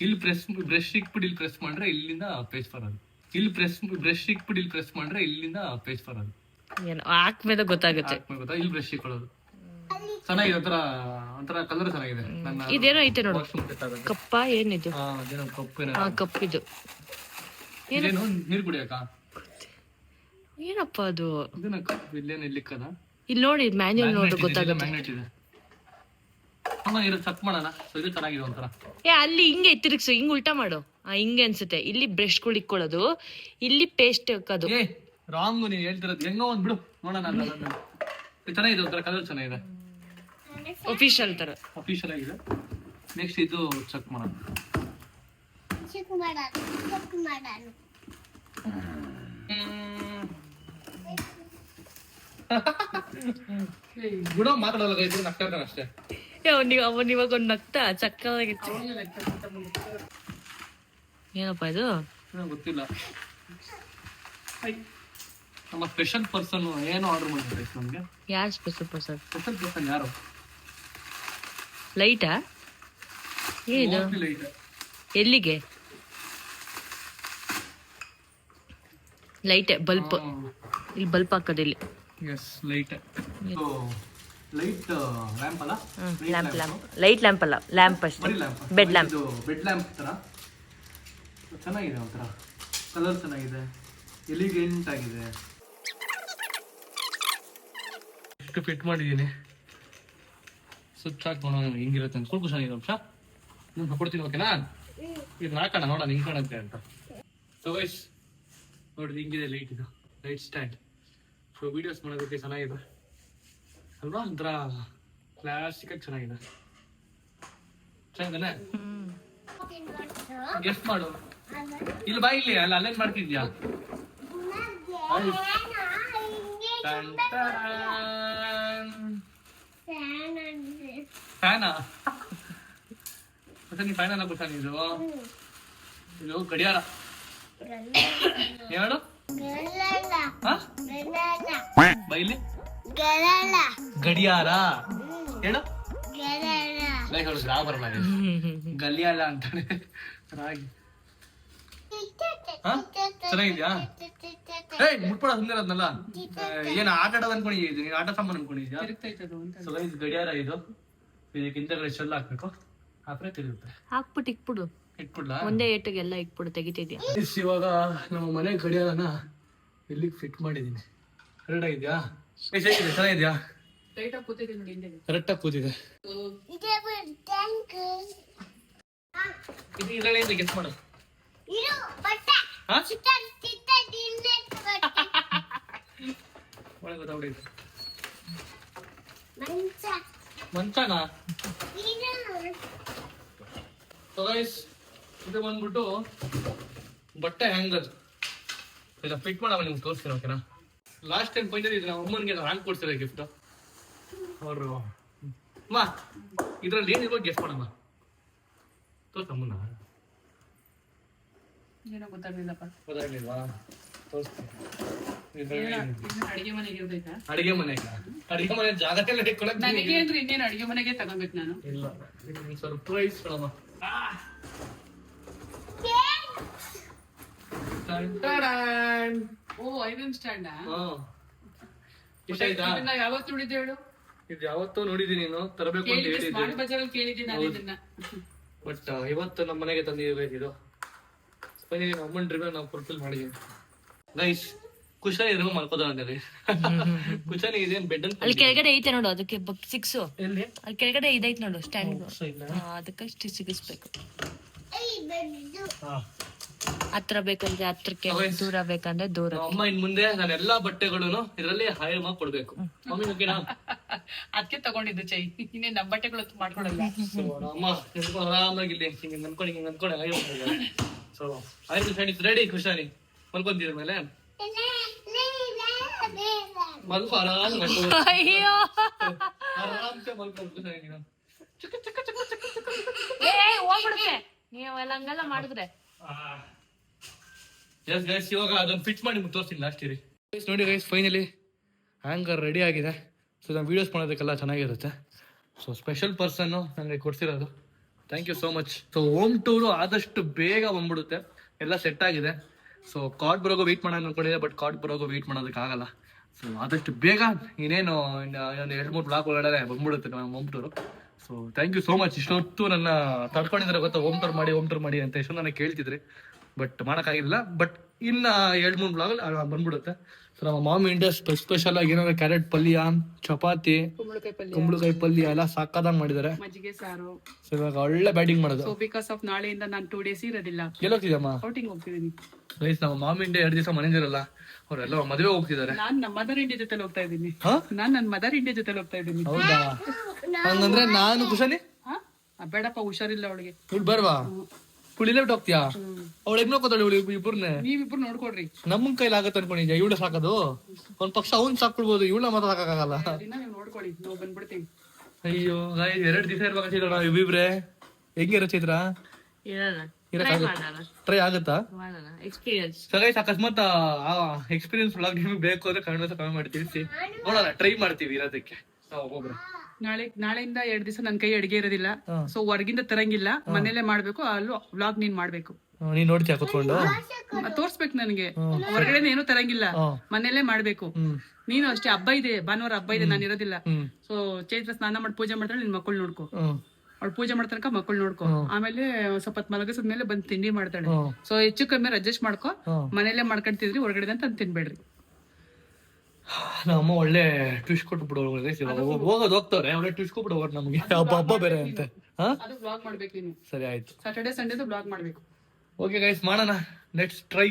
S1: ಇಲ್ಲಿ ಬ್ರಷ್ ಇಕ್ಬಿಟ್ಟು ಇಲ್ಲಿ ಪ್ರೆಸ್ ಮಾಡ್ರೆ ಇಲ್ಲಿಂದ ಪೇಸ್ಟ್ ಬರೋದು. ಇಲ್ಲಿ ಬ್ರಷ್ ಇಕ್ಬಿಟ್ಟು ಇಲ್ಲಿ ಪ್ರೆಸ್ ಮಾಡ್ರೆ ಇಲ್ಲಿಂದ ಪೇಸ್ಟ್ ಬರೋದು.
S2: ಹಾಕ್ಮೇಲೆ ಗೊತ್ತಾಗುತ್ತೆ.
S1: ಇಲ್ಲಿ ಬ್ರಷ್ ಇಕ್ಕೊಳ್ಳೋದು ಚೆನ್ನಾಗಿದೆ. ಒಂಥರ ಕಲರ್ ಚೆನ್ನಾಗಿದೆ.
S2: ಇದೇನೋ ಐತೆ ನೋಡು, ಕಪ್ಪ ಏನಿದು? ಕಪ್ಪಿದು
S1: ಇದೇನು? ನೀರ್ ಕುಡಿಯಕ?
S2: ಏನಪ್ಪ ಅದು?
S1: ಇಲ್ಲೇನು ಇಲ್ಲಿಕ್ಕದ?
S2: ಇಲ್ಲಿ ನೋಡಿ, ಮ್ಯಾನ್ಯುಯಲ್ ನೋಡಿ ಗೊತ್ತಾಗುತ್ತೆ.
S1: ಮ್ಯಾಗ್ನೆಟ್ ಇದೆ. ಚೆಕ್ ಮಾಡೋಣ. ಇದು ಚೆನ್ನಾಗಿದೆ ಒಂಥರ.
S2: ಅಲ್ಲಿ ಹಿಂಗೆ ತಿರುಗ್ಸು, ಹಿಂಗ್ ಉಲ್ಟಾ ಮಾಡು. ಹಿಂಗೆ ಅನ್ಸುತ್ತೆ. ಇಲ್ಲಿ ಬ್ರಷ್ಗಳು ಇಕ್ಕೊಳ್ಳೋದು, ಇಲ್ಲಿ ಪೇಸ್ಟ್ ಹಾಕೋದು.
S1: ರಾಂಗು ನೀನ್ ಹೇಳ್ತಿರೋದು. ಹೆಂಗೋ ಒಂದ್ ಬಿಡು ನೋಡೋಣ. ಚೆನ್ನಾಗಿದೆ, ಒಂಥರ ಕಲರ್ ಚೆನ್ನಾಗಿದೆ.
S2: ಅಫಿಷಿಯಲ್ ತರ.
S1: ಅಫಿಷಿಯಲ್ ಆಗಿದೆ. ನೆಕ್ಸ್ಟ್ ಇದು ಚೆಕ್ ಮಾಡೋಣ. ಗುಣ ಮಾತಾಡಲ್ಲ ಗೈಸ್, ನಗ್ತಾನೆ ಅಷ್ಟೇ.
S2: ಅವನ್ ಇವಾಗ ಒಂದು ನಗ್ತಾ ಚಕ್ಕವಾಗಿತ್ತು. ಏನಪ್ಪ ಇದು?
S1: ಗೊತ್ತಿಲ್ಲ. ನಮ್ಮ ಸ್ಪೆಷಲ್ ಪರ್ಸನ್ ಏನೋ ಆರ್ಡರ್ ಮಾಡಿದ್ರೆ ನಮ್ಗೆ.
S2: ಯಾರು ಸ್ಪೆಷಲ್ ಪರ್ಸನ್?
S1: ಸ್ಪೆಷಲ್ ಪರ್ಸನ್ ಯಾರು?
S2: ಲೈಟಾ? ಏನಿದು?
S1: ಲೈಟ್
S2: ಎಲ್ಲಿಗೆ? Light bulb. ಇಲ್ಲಿ ಬಲ್ಪ್ ಹಾಕೋದು ಇಲ್ಲಿ.
S1: Yes light. ಲೈಟ್ ಲ್ಯಾಂಪ್ ಅಲ್ಲ?
S2: ಲ್ಯಾಂಪ್. ಲೈಟ್ ಲ್ಯಾಂಪ್ ಅಲ್ಲ, ಲ್ಯಾಂಪ್ ಅಷ್ಟೇ. Bed lamp.
S1: ಬೆಡ್ ಲ್ಯಾಂಪ್ ತರ ಚೆನ್ನಾಗಿದೆ. ಒಂಥರ ಕಲರ್ ಚೆನ್ನಾಗಿದೆ, ಎಲಿಗೆಂಟ್ ಆಗಿದೆ. ಎಷ್ಟು ಫಿಟ್ ಮಾಡಿದ್ದೀನಿ. ಸ್ವಿಚ್ ಹಾಕೋಣ ಹಿಂಗಿರುತ್ತೆ ಅಂತ ಕೊಡ್ಕು ಚೆನ್ನಾಗಿದೆ. ಅಂಶ ನಾನು ಕೊಡ್ತೀನಿ, ಓಕೆನಾ? ಇದು ಹಾಕೋಣ, ನೋಡೋಣ ಹಿಂಗೆ ಕಾಣುತ್ತೆ ಅಂತ. ಸೊ ಗೈಸ್ ನೋಡ್ರಿ, ಹಿಂಗಿದೆ ಲೈಟ್. ಇದು ಲೈಟ್ ಸ್ಟ್ಯಾಂಡ್. ಸೊ ವಿಡಿಯೋಸ್ ಮಾಡೋದಕ್ಕೆ ಚೆನ್ನಾಗಿದೆ ಅಲ್ವಾ? ಒಂಥರ ಕ್ಲಾಸಿಕ್ ಆಗಿ ಚೆನ್ನಾಗಿದೆ. ಚೆನ್ನಾಗಿದ್ದಾನೆ? ಗೆಸ್ಟ್ ಮಾಡು. ಇಲ್ಲಿ ಬಾ, ಇಲ್ಲಿ ಅಲ್ಲ, ಅಲ್ಲೇನ್ ಮಾಡ್ತಿದ್ಯಾ? ಫ್ಯಾನಾ? ಮತ್ತೆ ನೀ ಫ್ಯಾನ್ ಎಲ್ಲ ಗೊತ್ತಾ? ಇದು ಗಡಿಯಾರ. ಹೇಳು ಬೈಲಿ. ಗಡಿಯಾರ ಹೇಳು. ಬರಲ್ಲ, ಗಲಿಯಾಲ ಅಂತಾನೆ. ರಾಗಿ ಚೆನ್ನಾಗಿದ್ಯಾ? ಏಯ್ ಮುಟ್ಪಡ ಸುಂದರದ್ನಲ್ಲ. ಏನ್ ಆಟ ಆಡೋದು ಅನ್ಕೊಂಡಿದ್ದೀನಿ, ಆಟ ಸಾಮಾನು ಅನ್ಕೊಂಡಿದ್ಯಾ? ಗಡಿಯಾರ ಇದು. ಇದಕ್ಕೆ ಹಿಂದಗಡೆ ಶೆಲ್ ಹಾಕ್ಬೇಕು, ಹಾಕ್ರೆ ತಿರುಗುತ್ತೆ.
S2: ಹಾಕ್ಬಿಟ್ಟು ಇಟ್ಬಿಡ್ಲಾ? ಒಂದೇ ಏಟಿಗೆಲ್ಲ ಇಟ್ಬಿಡು, ತೆಗಿತಿದ್ಯಾ?
S1: ಇವಾಗ ನಮ್ಮ ಮನೆ ಗಡಿಯಾರನ ಇಲ್ಲಿಗೆ ಫಿಟ್ ಮಾಡಿದೀನಿ. ಕರೆಕ್ಟ್ ಆಗಿದ್ಯಾ? ಚೆನ್ನಾಗಿದ್ಯಾ? ಕರೆಕ್ಟ್ ಆಗಿ ಕೂತಿದೆ. ಇದು ಇದರಲ್ಲಿ ಗೆಸ್ ಮಾಡು. ಮಂಚನಾ? ಇದು ಬಂದ್ಬಿಟ್ಟು ಬಟ್ಟೆ ಹ್ಯಾಂಗರ್. ಇಲ್ಲ ಫಿಟ್ ಮಾಡವ, ನಿಮ್ಗೆ ತೋರಿಸ್ತೀನಿ, ಓಕೆನಾ? ಲಾಸ್ಟ್ ಟೈಮ್ ಬಂದಿದ್ದು ಇದು ನಮ್ಮ ಅಮ್ಮನಿಗೆ ಹ್ಯಾಂಗ್ ಕೊಡ್ತಾರೆ ಗಿಫ್ಟ್ ಅವರು. ಮಾ ಇದ್ರಲ್ಲಿ ಏನಿರ್ಬೋದು ಗೆಸ್ಟ್ ಮಾಡಮ್ಮ. ತೋರ್ಸಮ್ಮನ. ಗೊತ್ತಾಗ್ಲಿಲ್ವಾ?
S4: ಅಡಿಗೆ
S1: ಮನೆ ಜಾಗದಲ್ಲೇ
S4: ಇನ್ನೇನು ಅಡಿಗೆ ಮನೆಗೆ ತಗೋಬೇಕು ನಾನು.
S1: ಇಲ್ಲ, ಸರ್ಪ್ರೈಸ್ ಕಣಮ್ಮ.
S4: ಓ, ಐರನ್ ಸ್ಟ್ಯಾಂಡ್.
S1: ಇಷ್ಟ ಆಯ್ತಾ?
S4: ಯಾವತ್ತು ನೋಡಿದ್ದೆ ಹೇಳು?
S1: ಇದು ಯಾವತ್ತೋ ನೋಡಿದೀನಿ, ನೀನು ತರಬೇಕು ಅಂತ ಹೇಳಿದ್ದೆ.
S4: ಸ್ಮಾರ್ಟ್ ಬಜಾರಲ್ಲಿ ಕೇಳಿದ್ದೀನಿ ನಾನು ಇದನ್ನ.
S1: ಬಟ್ ಇವತ್ತು ನಮ್ಮ ಮನೆಗೆ ತಂದಿರ್ಬೇಕು ಇದು. ಅಮ್ಮನ ಡ್ರಿವ್ ನಾವು ಫುಲ್ಫಿಲ್ ಮಾಡಿದೀವಿ ಗೈಸ್. ಕುಶನ್ ಇರೋ ಮಲ್ಕೋದ ಅಂದ್ರೆ ಕುಶನ್ ಇದೆ ಬೆಡ್ ಅಂತ.
S2: ಅಲ್ಲಿ ಕೆಳಗಡೆ ಐತೆ ನೋಡು, ಅದಕ್ಕೆ 6
S1: ಎಲ್ಲಿ?
S2: ಅಲ್ಲಿ ಕೆಳಗಡೆ ಇದೈತೆ ನೋಡು ಸ್ಟ್ಯಾಂಡ್. ಅದಕ್ಕೆ ಸಿಗಿಸ್ಬೇಕು. ಹತ್ರ ಬೇಕಂದ್ರೆ ಹತ್ರಕ್ಕೆ, ದೂರ ಬೇಕಂದ್ರೆ ದೂರ.
S1: ಅಮ್ಮ ಇನ್ ಮುಂದೆ ನಾನು ಎಲ್ಲಾ ಬಟ್ಟೆಗಳನ್ನು ಇದರಲ್ಲಿ ಹೈರ್ ಮಾಡಿ ಕೊಡ್ಬೇಕು. ಮಮ್ಮಿ ಓಕೆನಾ?
S4: ಅದಕ್ಕೆ ತಗೊಂಡಿದ್ದು ಚೈ. ಇನ್ನೇ ನಮ್ಮ ಬಟ್ಟೆಗಳು ಮಾಡ್ಕೊಡಲ್ಲ.
S1: ಅಮ್ಮ ಆರಾಮಾಗಿ ಇಲ್ಲಿ ಹಿಂಗೆ ಅನ್ಕೊಂಡು ಹೈರ್ ಮಾಡಿದ್ದಾರೆ. ಸೊ ಆಯ್ತು ಫ್ರೆಂಡ್ಸ್, ರೆಡಿ ಕುಶಾನಿ ಮಲ್ಕೊಂತೀರ ಮೇಲೆ ಮಲ್ಕೊ, ಆರಾಮ್
S2: ಅಯ್ಯೋ
S1: ಆರಾಮ್ಸೆ ಮಲ್ಕೊಂಡು ಕುಶಾನಿ. ನೀನು
S2: ಹೋಗ್ಬಿಡುತ್ತೆ ನೀವೆಲ್ಲ ಹಂಗೆಲ್ಲ ಮಾಡಿದ್ರೆ.
S1: ಎಸ್ ಗೈಸ್, ಇವಾಗ ಅದನ್ನು ಫಿಟ್ ಮಾಡಿ ತೋರಿಸ್ತೀನಿ ಲಾಸ್ಟ್ ಇರಿ. ನೋಡಿ ಗೈಸ್, ಫೈನಲಿ ಹ್ಯಾಂಗರ್ ರೆಡಿ ಆಗಿದೆ. ಸೊ ನಾನು ವೀಡಿಯೋಸ್ ಮಾಡೋದಕ್ಕೆಲ್ಲ ಚೆನ್ನಾಗಿರುತ್ತೆ. ಸೊ ಸ್ಪೆಷಲ್ ಪರ್ಸನ್ನು ನನಗೆ ಕೊಡ್ಸಿರೋದು, thank you so much. So home tour ಆದಷ್ಟು ಬೇಗ ಬಂದ್ಬಿಡುತ್ತೆ, ಎಲ್ಲ ಸೆಟ್ ಆಗಿದೆ. ಸೊ ಕಾರ್ಡ್ ಬರೋಗೋ ವೆಯ್ಟ್ ಮಾಡೋಣ ಅನ್ಕೊಂಡಿದ್ದೆ, ಬಟ್ ಕಾರ್ಡ್ ಬರೋಗೋ ವೆಯ್ಟ್ ಮಾಡೋದಕ್ಕಾಗಲ್ಲ. ಸೊ ಆದಷ್ಟು ಬೇಗ ಇನ್ನೇನು ಒಂದು 2-3 ಬ್ಲಾಕ್ ಒಳಗಡೆ ಬಂದ್ಬಿಡುತ್ತೆ ನಮ್ಮ home tour. So thank you so much. ಇಷ್ಟೊತ್ತು ನನ್ನ ತಡ್ಕೊಂಡಿದ್ದಾರೆ ಗೊತ್ತಾ, ಹೋಮ್ ಟೂರ್ ಮಾಡಿ ಅಂತ ಎಷ್ಟು ನನಗೆ ಕೇಳ್ತಿದ್ರಿ, ಬಟ್ ಮಾಡೋಕ್ಕಾಗಿಲ್ಲ. ಬಟ್ ಇನ್ನು 2-3 ಬ್ಲಾಗಲ್ಲಿ ಬಂದ್ಬಿಡುತ್ತೆ. ಸೊ ನಮ್ಮ ಮಾಮ್ ಇಂಡಿಯಾ ಸ್ಪೆಷಲ್ ಆಗಿ ಏನಾದ್ರು ಕ್ಯಾರೆಟ್ ಪಲ್ಯ, ಚಪಾತಿ, ಕುಂಬಳಕಾಯಿ ಪಲ್ಯ ಎಲ್ಲ ಸಾಕಾದಂಗ್ ಮಾಡಿದ್ದಾರೆ.
S4: ಮಜ್ಜಿಗೆ ಸಾರು.
S1: ಸೊ ಇವಾಗ ಒಳ್ಳೆ ಬ್ಯಾಟಿಂಗ್ ಮಾಡೋದು.
S4: ಸೊ ಬಿಕಾಸ್ ಆಫ್ ನಾಳೆಯಿಂದ ನಾನು 2 days ಇರೋದಿಲ್ಲ.
S1: ಎಲ್ಲೋಗ್ತಿದ್ದಮ್ಮ?
S4: ಔಟಿಂಗ್ ಹೋಗ್ತಿದ್ದೀನಿ.
S1: ರೈಸ್ ನಮ್ಮ ಮಾಮ್ ಇಂಡಿಯಾ 2 ದಿವಸ ಮನೆದಿರಲ್ಲ, ಅವರೆಲ್ಲ ಮದುವೆ ಹೋಗ್ತಿದ್ದಾರೆ.
S4: ನಾನು ನಮ್ಮ ಮದರ್ ಇಂಡಿಯಾ ಜೊತೆ ಹೋಗ್ತಾ ಇದ್ದೀನಿ. ನನ್ನ ಮದರ್ ಇಂಡಿಯಾ ಜೊತೆ ಹೋಗ್ತಾ ಇದ್ದೀನಿ.
S1: ಹೌದಾ? ಹಂಗಂದ್ರೆ ನಾನು ಕುಶಾನಿ
S4: ಹಾ ಬೇಡಪ್ಪ ಹುಷಾರಿಲ್ಲ ಅವಳಿಗೆ.
S1: ಇವ್ಳು ಬರ್ವಾ ಇಲ್ಲೇ ಬಿಟ್ಟು ಹೋಗ್ತೀಯಾ? ಅವಳು ಹೆಂಗ್ ನೋಡ್ಕೋತಾಳೆ ಇವಳು ಇಬ್ಬರನ್ನೇ?
S4: ನೀವಿಬ್ರು ನೋಡ್ಕೊಡ್ರಿ.
S1: ನಮ್ಮನ್ ಕೈಲಿ ಆಗತ್ತೆ ಅನ್ಕೊಂಡಿದ್ಯಾ? ಇವಳು ಸಾಕೋದು ಒಂದ್ ಪಕ್ಷ ಅವ್ನ್ ಸಾಕ್ಬಿಡ್ಬೋದು, ಇವಳ ಮಾತ್ರ ಸಾಕಾಗಲ್ಲ.
S4: ದಿನ ನೀವು ನೋಡ್ಕೊಳ್ಳಿ, ನಾವು ಬಂದ್ಬಿಡ್ತೀವಿ.
S1: ಅಯ್ಯೋ 2 ದಿವಸ ಇರ್ಬೇಕಂತಿದ್ರ ನಾವ್ ಇಬ್ಬಿಬ್ರೆ. ಹೆಂಗಿರ ಚೈತ್ರ? ಟ್ರೈ ಆಗತ್ತಾ?
S2: ಎಕ್ಸ್ಪೀರಿಯನ್ಸ್
S1: ಅಕಸ್ಮಾತ್ ಎಕ್ಸ್ಪೀರಿಯನ್ಸ್ ವ್ಲಾಗ್ ನಿಮ್ಗೆ ಬೇಕು ಅಂದ್ರೆ ಕನ್ನಡ ಕಮ್ಮಿ ಮಾಡಿ ತಿಳಿಸಿ ನೋಡೋಣ, ಟ್ರೈ ಮಾಡ್ತೀವಿ ಇರೋದಕ್ಕೆ ನಾವು ಒಬ್ಬೊಬ್ರು.
S4: ನಾಳೆಯಿಂದ 2 ದಿವಸ ನನ್ ಕೈ ಅಡಿಗೆ ಇರೋದಿಲ್ಲ. ಸೊ ಹೊರಗಿಂದ ತರಂಗಿಲ್ಲ, ಮನೇಲೆ ಮಾಡ್ಬೇಕು. ಅಲ್ಲೂ ವ್ಲಾಗ್ ನೀನ್ ಮಾಡ್ಬೇಕು.
S1: ನೀನ್ ನೋಡ್ತೀಯ ಕೂತ್ಕೊಂಡು?
S4: ತೋರ್ಸ್ಬೇಕು ನನ್ಗೆ. ಹೊರಗಡೆ ಏನು ತರಂಗಿಲ್ಲ, ಮನೇಲೆ ಮಾಡ್ಬೇಕು. ನೀನು ಅಷ್ಟೇ. ಹಬ್ಬ ಇದೆ, ಭಾನುವಾರ ಹಬ್ಬ ಇದೆ, ನಾನು ಇರೋದಿಲ್ಲ. ಸೊ ಚೈತ್ರ ಸ್ನಾನ ಮಾಡಿ ಪೂಜೆ ಮಾಡ್ತಾಳೆ, ನಿನ್ ಮಕ್ಕಳು ನೋಡ್ಕೊ. ಅವ್ಳು ಪೂಜೆ ಮಾಡ್ತನಕ ಮಕ್ಕಳು ನೋಡ್ಕೊ. ಆಮೇಲೆ ಸ್ವಲ್ಪ ಮಲಗಿಸಿದ್ಮೇಲೆ ಬಂದ್ ತಿಂಡಿ ಮಾಡ್ತಾಳೆ. ಸೊ ಹೆಚ್ಚು ಕಮ್ಮಿ ಅಡ್ಜಸ್ಟ್ ಮಾಡ್ಕೊ. ಮನೇಲೆ ಮಾಡ್ಕೊಂತಿದ್ರಿ, ಹೊರಗಡೆ ಅಂತ ತಿನ್ಬೇಡ್ರಿ.
S1: ನಮ್ಮ ಒಳ್ಳೆ ಟ್ವಿಸ್ಟ್ ಕೊಟ್ಬಿಡು. ಹೋಗೋದು ಹೋಗ್ತವ್ರೆ, ಒಳ್ಳೆ ಟ್ವಿಸ್ಟ್ ಕೊಟ್ಬಿಡು ನಮ್ಗೆ. ಹಬ್ಬ ಬೇರೆ ಅಂತ.
S4: ಅದು ವ್ಲಾಗ್ ಮಾಡ್ಬೇಕು ನೀನು.
S1: ಸರಿ ಆಯ್ತು,
S4: ಸಾಟರ್ಡೆ ಸಂಡೇದು ವ್ಲಾಗ್ ಮಾಡ್ಬೇಕು.
S1: ಓಕೆ ಗೈಸ್, ಮಾಡೋಣ. Let's try.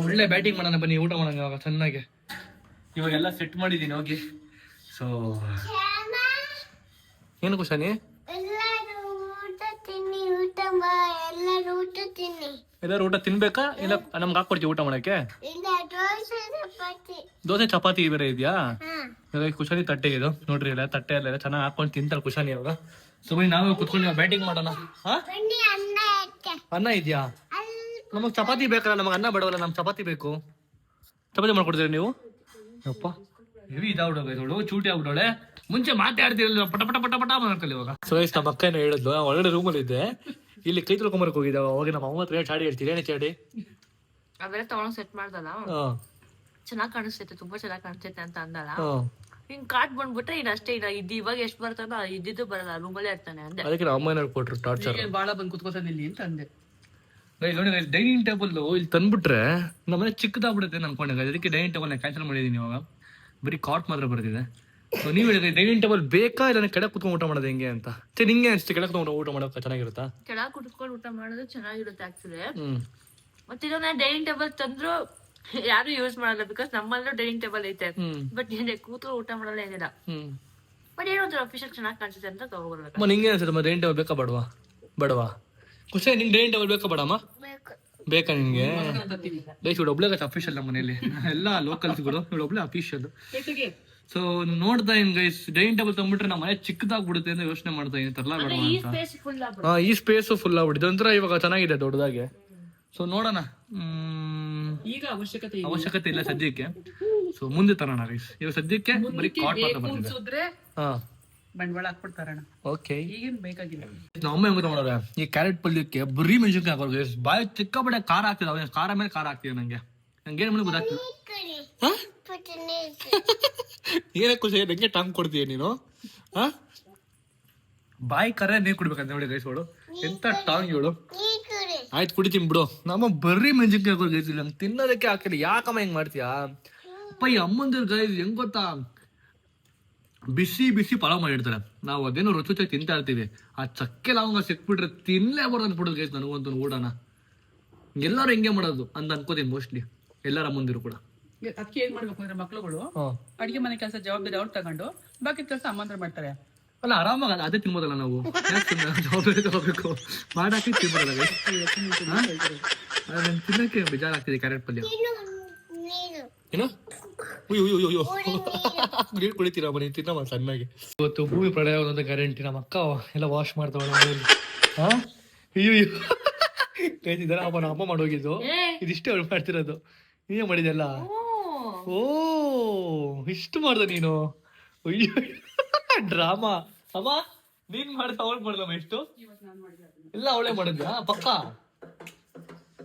S1: ಒಳ್ಳೆ ಬ್ಯಾಟಿಂಗ್ ಮಾಡೋಣ, ಬನ್ನಿ ಊಟ ಮಾಡೋಣ ಇವಾಗ ಚೆನ್ನಾಗಿ. ಇವಾಗೆಲ್ಲ ಸೆಟ್ ಮಾಡಿದೀನಿ ಹೋಗಿ. ಸೊ ಏನು ಕುಶಾನಿ? ಎಲ್ಲರೂ ಊಟ ತಿನ್ಬೇಕಾ? ಇಲ್ಲ ನಮ್ಗೆ ಹಾಕೊಡ್ತೀವಿ ಊಟ ಮಾಡಕ್ಕೆ? ದೋಸೆ ಚಪಾತಿ ಬೇರೆ ಇದೆಯಾ? ಕುಶಾನಿ ತಟ್ಟೆ ಇದು ನೋಡ್ರಿ, ಇಲ್ಲ ತಟ್ಟೆ ಎಲ್ಲ ಚೆನ್ನಾಗಿ ಹಾಕೊಂಡು ತಿಂತಾಳೆ ಕುಶಾನಿ ಇವಾಗ. ಸೊ ಬನ್ನಿ ನಾವೇ ಕುತ್ಕೊಂಡು ಬ್ಯಾಟಿಂಗ್ ಮಾಡೋಣ. ಅನ್ನ ಇದೆಯಾ? ನಮಗ್ ಚಪಾತಿ ಬೇಕಲ್ಲ, ನಮಗ್ ಅನ್ನ ಬೇಡವಲ್ಲ, ನಮ್ಗೆ ಚಪಾತಿ ಬೇಕು. ಚಪಾತಿ ಮಾಡ್ಕೊಡ್ತೀರಿ ನೀವು? ಅಪ್ಪ ಹೆವಿ ಇದಾಗ್ಬಿಡೋಳು, ಚೂಟಿ ಆಗ್ಬಿಡೋಳೆ. ಮುಂಚೆ ಮಾತಾಡ್ತಿರಲ್ಲ, ಪಟ ಪಟ ಪಟ ಪಟ ಮಾಡ್ಕೊಳ್ಳಿ ಇವಾಗ. ಸೊ ನಮ್ಮ ಅಕ್ಕ ಏನೋ ಹೇಳಿದ್ಲು, ಒಳಗಡೆ ರೂಮಲ್ಲಿ ಇದ್ದೆ, ಇಲ್ಲಿ ಕೈ ತೊಳ್ಕೊಂಬರಕ್ ಹೋಗಿದ್ದಾವ. ಅವಾಗ ನಮ್ಮ ಅಮ್ಮ ಹತ್ರ ಚಾಡಿ ಹೇಳ್ತೀರಿ, ಏನೇ ಚಾಡಿ?
S2: ಅವೆಲ್ಲ ತಗೊಂಡ್ ಸೆಟ್ ಮಾಡ್ದಲ್ಲ, ಚೆನ್ನಾಗ್ ಕಾಣಿಸ್ತೈತೆ, ತುಂಬಾ ಚೆನ್ನಾಗ್ ಕಾಣಿಸ್ತೈತೆ ಅಂತ ಅಂದಲ್ಲ. ಹಿಂಗ್ ಕಾಟ್ ಬಂದ್ಬಿಟ್ರೆ ಇನ್ ಅಷ್ಟೇ. ಇದು ಇವಾಗ ಎಷ್ಟ್ ಬರ್ತಾನೋ ಇದ್ದಿದ್ದು ಬರಲ್ಲ, ರೂಮಲ್ಲೇ ಇರ್ತಾನೆ ಅಂದೆ.
S1: ಅದಕ್ಕೆ ನಮ್ಮ ಅಮ್ಮ ಕೊಟ್ರು ಟಾರ್ಚರ್.
S4: ಬಾಳ ಬಂದ್ ಕುತ್ಕೋತಾನೆ ಇಲ್ಲಿ ಅಂತ ಅಂದೆ.
S1: ಡೈನಿಂಗ್ ಟೇಬಲ್ ಇಲ್ಲಿ ತಂದ್ಬಿಟ್ರೆ ನಮ್ಮನೆ ಚಿಕ್ಕದಾಗ್ಬಿಡುತ್ತೆ ಅನ್ಕೊಂಡೆ. ಅದಕ್ಕೆ ಡೈನಿಂಗ್ ಟೇಬಲ್ ಕ್ಯಾನ್ಸಲ್ ಮಾಡಿದೀನಿ ಇವಾಗ. ಬರೀ ಕಾಟ್ ಮಾತ್ರ ಬರ್ತಿದೆ. ಸೊ ನೀವು ಹೇಳಿದ್ರೆ ಡೈನಿಂಗ್ ಟೇಬಲ್ ಬೇಕಾ ಇಲ್ಲ ಕೆಳಗೆ ಕುತ್ಕೊಂಡು ಊಟ ಮಾಡೋದು ಹೆಂಗೆ ಅಂತ? ನಿಂಗೆ ಅನ್ಸುತ್ತೆ ಕೆಳಗೆ ಕುತ್ಕೊಂಡು ಊಟ ಮಾಡೋಕೆ ಚೆನ್ನಾಗಿರುತ್ತಾ?
S2: ಕೆಳಗೆ ಕುತ್ಕೊಂಡು ಊಟ ಮಾಡೋದು ಚೆನ್ನಾಗಿರುತ್ತೆ ಆಕ್ಚುಲಿ. ಮತ್ತೆ ಇದನ್ನ ಡೈನಿಂಗ್ ಟೇಬಲ್ ತಂದ್ರು ಯಾರು ಯೂಸ್ ಮಾಡಲ್ಲ, ಬಿಕಾಸ್ ನಮ್ಮಲ್ಲೂ ಡೈನಿಂಗ್ ಟೇಬಲ್ ಐತೆ. ಬಟ್ ಏನೇ ಕೂತ್ಕೊಂಡು ಊಟ ಮಾಡಲ್ಲ, ಏನಿಲ್ಲ. ಬಟ್ ಏನೋ ಅಫಿಷಿಯಲ್ ಚೆನ್ನಾಗಿ ಕಾಣಿಸುತ್ತೆ ಅಂತ ತಗೋಬರ್ಬೇಕು.
S1: ನಿಂಗೆ ಅನ್ಸುತ್ತೆ ಡೈನಿಂಗ್ ಟೇಬಲ್ ಬೇಕಾ ಬೇಡವಾ? ಬೇಡವಾ ಖುಷಿ? ನಿಂಗೆ ಡೈನಿಂಗ್ ಟೇಬಲ್ ಬೇಕಾ ಬೇಡಮ್ಮ? ಬೇಕಾ ನಿನ್ಗೆ? ಲೈಕ್ ಇವಳು ಒಬ್ಳೆ ಅಫಿಷಿಯಲ್ ನಮ್ಮ ಮನೇಲಿ, ಎಲ್ಲ ಲೋಕಲ್ಸ್ಗಳು ಇವಳು ಒಬ್ಳೆ ಅಫಿಷಿಯಲ್. ಸೊ ನೋಡ್ತಾ ಇನ್ ಗೈಸ್, ಡೈನಿಂಗ್ ಟೇಬಲ್ ತಂದ್ಬಿಟ್ರೆ ನಮ್ಮ ಮನೆ ಚಿಕ್ಕದಾಗ್ಬಿಡುತ್ತೆ ಅಂತ ಯೋಚನೆ ಮಾಡ್ತಾ ಇದೀನಿ, ತರಲ ಬೇಡ ಅಂತ. ಈ ಸ್ಪೇಸ್ ಫುಲ್ ಆಗ್ಬಿಟ್ಟಿದೆ ಒಂಥರ, ಇವಾಗ ಚೆನ್ನಾಗಿದೆ ದೊಡ್ಡದಾಗೆ. ಸೊ ನೋಡೋಣ,
S4: ಈಗ
S1: ಅವಶ್ಯಕತೆ ಇಲ್ಲ ಸದ್ಯಕ್ಕೆ. ಸೊ ಮುಂದೆ ತರೋಣ ಗೈಸ್, ಇವಾಗ ಸದ್ಯಕ್ಕೆ ಬರೀ ಕಾಟ್ ಮಾತ್ರ ಬರ್ತಿದೆ.
S4: ಬಂಡವಾಳ ಹಾಕ್ಬಿಡ್ತಾರಣ.
S1: ಓಕೆ,
S4: ಈಗೇನ್ ಬೇಕಾಗಿಲ್ಲ.
S1: ನಮ್ಮ ಅಮ್ಮ ಹೆಂಗ್ ಮಾಡೋರೆ, ಈ ಕ್ಯಾರೆಟ್ ಪಲ್ಯಕ್ಕೆ ಬರೀ ಮೆಣಸಿನ್ಕಾಯಿ ಹಾಕೋದು ಗೈಸ್. ಬಾಯಿ ಚಿಕ್ಕಬಡೆ ಖಾರ ಆಗ್ತಿದೆ, ಖಾರ ಮೇಲೆ ಖಾರ ಆಗ್ತಿದೆ ನಂಗೆ. ನಂಗೇನು ಮನೆ ಗೊತ್ತಾಗ್ತಿಲ್ಲ. ಏನೇ ಖುಷಿ, ನಂಗೆ ಟಾಂಗ್ ಕೊಡ್ತೀಯ ನೀನು? ಬಾಯಿ ಕರೆ ನೀರು ಕುಡ್ಬೇಕಂತ ನೋಡಿ ಗೈಸ್. ಅವಳು ಎಂತ ಟಾಂಗ್ ಇವಳು. ಆಯ್ತು ಕುಡಿತೀನಿ ಬಿಡು. ನಮ್ಮ ಬರೀ ಮೆಣಸಿನ್ಕಾಯಿ ಹಾಕೋದು ಗೈಸ್, ನಂಗೆ ತಿನ್ನೋದಕ್ಕೆ ಹಾಕಿಲ್ಲ. ಯಾಕಮ್ಮ ಹೆಂಗ್ ಮಾಡ್ತೀಯಾ? ಅಪ್ಪ ಈ ಅಮ್ಮಂದಿರ್ ಗೈಸ್ ಹೆಂಗ್ ಗೊತ್ತಾ, ಬಿಸಿ ಬಿಸಿ ಪಲಾವ್ ಮಾಡಿರ್ತಾರೆ, ನಾವು ಅದೇನೋ ರುಚಿ ತಿಂತಾ ಇರ್ತೀವಿ. ಆ ಚಕ್ಕೆ ಲವಂಗ ಸಿಕ್ಬಿಟ್ರೆ ತಿನ್ಲೇ ಬರೋದು ಅನ್ಬಿಡೋದು ಗೈಸ್ ನನಗಂತೂ ಊಟನ. ಎಲ್ಲರೂ ಹೆಂಗೆ ಮಾಡೋದು ಅಂತ ಅನ್ಕೋತೀನಿ ಮೋಸ್ಟ್ಲಿ, ಎಲ್ಲರ ಮುಂದಿರು ಕೂಡ.
S4: ಅದಕ್ಕೆ ಏನ್ ಮಾಡ್ಬೇಕು ಅಂದ್ರೆ ಮಕ್ಳುಗಳು ಅಡಿಗೆ ಮನೆ ಕೆಲಸ ಜವಾಬ್ದಾರಿ ಅವ್ರು ತಗೊಂಡು ಬಾಕಿ ಕೆಲಸ ಅಮ್ಮಂದ್ರ ಮಾಡ್ತಾರೆ.
S1: ಅಲ್ಲ ಆರಾಮಾಗ ಅದೇ ತಿನ್ಬೋದಲ್ಲ ನಾವು, ಜವಾಬ್ದಾರಿ ತಗೋಬೇಕು. ಮಾಡಾಕಿ ತಿನ್ಬೋದಲ್ಲ ತಿನ್ನಕ್ಕೆ ಬೇಜಾರಾಗ್ತಿದೆ ಕ್ಯಾರೆಟ್ ಪಲ್ಯ. ಏನು ನೀರು ಕುಡಿತೀರಾ ಮನೆ ತಿನ್ನಮ್ಮ ಸಣ್ಣಗೆ. ಇವತ್ತು ಭೂಮಿ ಪ್ರಳಯ ಒಂದೊಂದು ಗ್ಯಾರಂಟಿ. ನಮ್ಮ ಅಕ್ಕ ಎಲ್ಲ ವಾಶ್ ಮಾಡ್ತಾವಳ ಮನೆಯಲ್ಲಿ. ಕೈತಿದ್ದಾರ ನಮ್ಮ ಅಮ್ಮ ಮಾಡೋಗಿದ್ದು, ಇದಿಷ್ಟೇ ಅವಳು ಮಾಡ್ತಿರೋದು. ನೀನೇ ಮಾಡಿದೆಲ್ಲ? ಓ ಇಷ್ಟು ಮಾಡ್ದ ನೀನು? ಅಯ್ಯೋ ಡ್ರಾಮಾ. ಅಮ್ಮ ನೀನ್ ಮಾಡ್ದ ಅವಳು ಮಾಡ್ದಮ್ಮ? ಎಷ್ಟು ಎಲ್ಲ ಅವಳೇ ಮಾಡಿದ್ಯಾ ಪಕ್ಕ?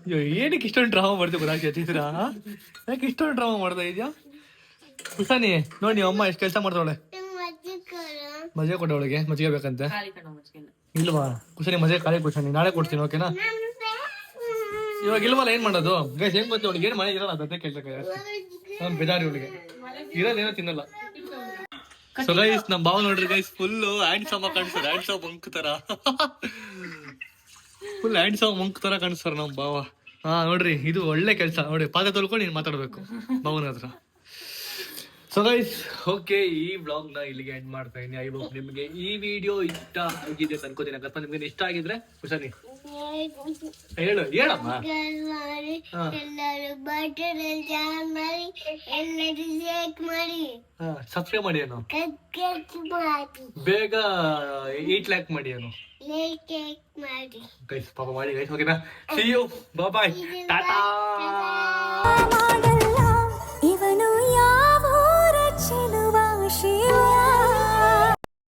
S1: ಅಯ್ಯೋ ಏನಕ್ಕೆ ಇಷ್ಟೊಂದು ಡ್ರಾಮಾ ಮಾಡ್ತೀವಿ ಗೊತ್ತಾಗ್ತಿದ್ರ? ಯಾಕೆ ಇಷ್ಟೊಂದು ಡ್ರಾಮಾ ಮಾಡ್ತಾ ಇದೆಯಾ ಕುಸಾನಿ? ನೋಡಿ ಅಮ್ಮ ಎಷ್ಟು ಕೆಲಸ ಮಾಡ್ತಾವಳೆ. ಮಜೆ ಕೊಡ ಅವಳಿಗೆ, ಮಜ್ಜಿಗೆ ಬೇಕಂತೆ. ಇಲ್ವಾ ಕುಸಾನಿ ಮಜೆ ಖಾಲಿ? ಕುಸಾನಿ ನಾಳೆ ಕೊಡ್ತೀನಿ ಓಕೆನಾ? ಇವಾಗ ಇಲ್ವಲ್ಲ, ಏನ್ ಮಾಡೋದು ಗೈಸ್? ಹೆಂಗ್ ಗೊತ್ತ ಅವಳಿಗೆ, ಏನ್ ಮನೆ ಇರಲ್ಲ ಅದೇ ಕೆಲ್ಸಕ್ಕೆ ಬೇದಾರಿ ಅವಳಿಗೆ ಇರೋದೇನೋ ತಿನ್ನಲ್ಲ. ಸೊ ಗೈಸ್ ನಮ್ ಬಾವ್ ನೋಡ್ರಿ ಗೈಸ್, ಫುಲ್ ಹ್ಯಾಂಡ್ಸಮ್ ಕಾಣಿಸ್ತಾರೆ, ಹ್ಯಾಂಡ್ಸಮ್ ಮಂಕ್ ತರ, ಫುಲ್ ಹ್ಯಾಂಡ್ಸಮ್ ಮಂಕ್ ತರ ಕಾಣಿಸ್ತಾರ ನಮ್ ಬಾವ. ನೋಡ್ರಿ ಇದು ಒಳ್ಳೆ ಕೆಲ್ಸ ನೋಡಿ, ಪಾದ ತೊಳ್ಕೊಂಡು ನೀನ್ ಮಾತಾಡ್ಬೇಕು ಬಾವನ ಹತ್ರ. ಸೊ ಗೈಸ್ ಓಕೆ ಈ ವ್ಲಾಗ್ ನ ಇಲ್ಲಿಗೆ ಎಂಡ್ ಮಾಡ್ತಾ ಇದ್ದೀನಿ. ಐ ಹೋಪ್ ನಿಮಗೆ ಈ ವಿಡಿಯೋ ಇಷ್ಟ ಆಗಿದೆ ಅಂತ ಅನ್ಕೋತೀನಿ. ಅಕಸ್ಮಾತ್ ನಿಮ್ಗೆ ಇಷ್ಟ ಆಗಿದ್ರೆ ಹುಷಾರಿ ಹೇಳಮ್ಮ. ಸಬ್ಸ್ಕ್ರೈಬ್ ಮಾಡಿ ಏನು ಬೇಗ 8 ಲ್ಯಾಕ್ ಮಾಡಿ ಏನು ಗೈಸ್ ಪಾಪ ಮಾಡಿ ಗೈಸ್. ಓಕೆನಾ, ಸಿ ಯು, ಬಾಯ್, ಟಾಟಾ.